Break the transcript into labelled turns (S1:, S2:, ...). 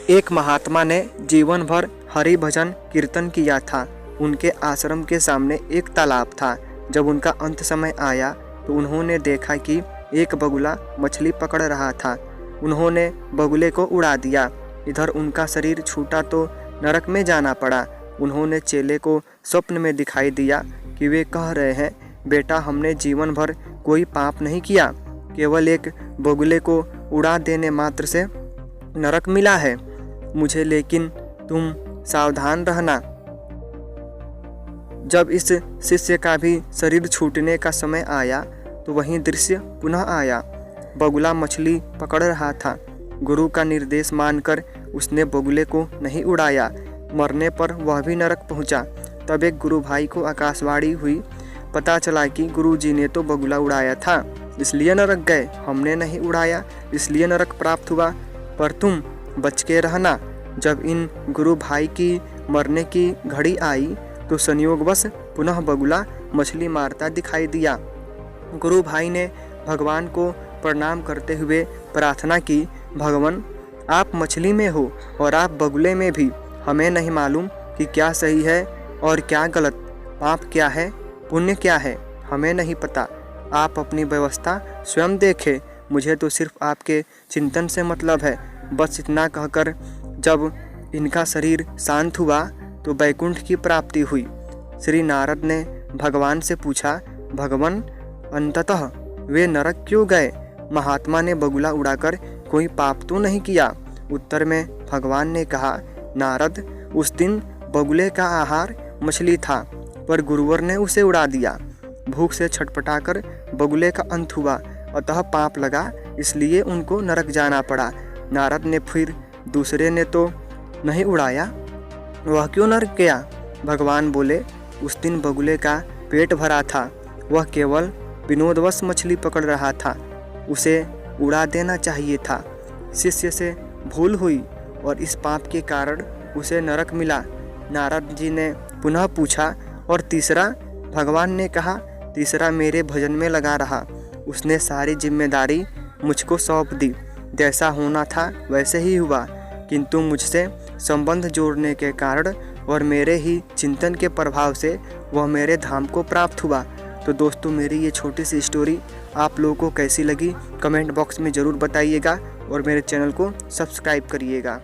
S1: एक महात्मा ने जीवन भर हरि भजन कीर्तन किया था। उनके आश्रम के सामने एक तालाब था। जब उनका अंत समय आया तो उन्होंने देखा कि एक बगुला मछली पकड़ रहा था। उन्होंने बगुले को उड़ा दिया। इधर उनका शरीर छूटा तो नरक में जाना पड़ा। उन्होंने चेले को स्वप्न में दिखाई दिया कि वे कह रहे हैं, बेटा हमने जीवन भर कोई पाप नहीं किया, केवल एक बगुले को उड़ा देने मात्र से नरक मिला है मुझे, लेकिन तुम सावधान रहना। जब इस शिष्य का भी शरीर छूटने का समय आया तो वही दृश्य पुनः आया। बगुला मछली पकड़ रहा था। गुरु का निर्देश मानकर उसने बगुले को नहीं उड़ाया। मरने पर वह भी नरक पहुंचा। तब एक गुरु भाई को आकाशवाणी हुई। पता चला कि गुरु जी ने तो बगुला उड़ाया था, इसलिए नरक गए। हमने नहीं उड़ाया, इसलिए नरक प्राप्त हुआ। पर तुम बच के रहना। जब इन गुरु भाई की मरने की घड़ी आई तो संयोगवश पुनः बगुला मछली मारता दिखाई दिया। गुरु भाई ने भगवान को प्रणाम करते हुए प्रार्थना की, भगवान आप मछली में हो और आप बगुले में भी। हमें नहीं मालूम कि क्या सही है और क्या गलत, पाप क्या है पुण्य क्या है, हमें नहीं पता। आप अपनी व्यवस्था स्वयं देखें, मुझे तो सिर्फ आपके चिंतन से मतलब है। बस इतना कहकर जब इनका शरीर शांत हुआ तो वैकुंठ की प्राप्ति हुई। श्री नारद ने भगवान से पूछा, भगवान अंततः वे नरक क्यों गए? महात्मा ने बगुला उड़ाकर कोई पाप तो नहीं किया। उत्तर में भगवान ने कहा, नारद उस दिन बगुले का आहार मछली था, पर गुरुवर ने उसे उड़ा दिया। भूख से छटपटाकर बगुले का अंत हुआ, अतः पाप लगा, इसलिए उनको नरक जाना पड़ा। नारद ने फिर दूसरे ने तो नहीं उड़ाया, वह क्यों नरक गया? भगवान बोले, उस दिन बगुले का पेट भरा था, वह केवल विनोदवश मछली पकड़ रहा था, उसे उड़ा देना चाहिए था। शिष्य से भूल हुई और इस पाप के कारण उसे नरक मिला। नारद जी ने पुनः पूछा, और तीसरा? भगवान ने कहा, तीसरा मेरे भजन में लगा रहा, उसने सारी जिम्मेदारी मुझको सौंप दी। जैसा होना था वैसे ही हुआ, किंतु मुझसे संबंध जोड़ने के कारण और मेरे ही चिंतन के प्रभाव से वह मेरे धाम को प्राप्त हुआ। तो दोस्तों, मेरी ये छोटी सी स्टोरी आप लोगों को कैसी लगी कमेंट बॉक्स में ज़रूर बताइएगा और मेरे चैनल को सब्सक्राइब करिएगा।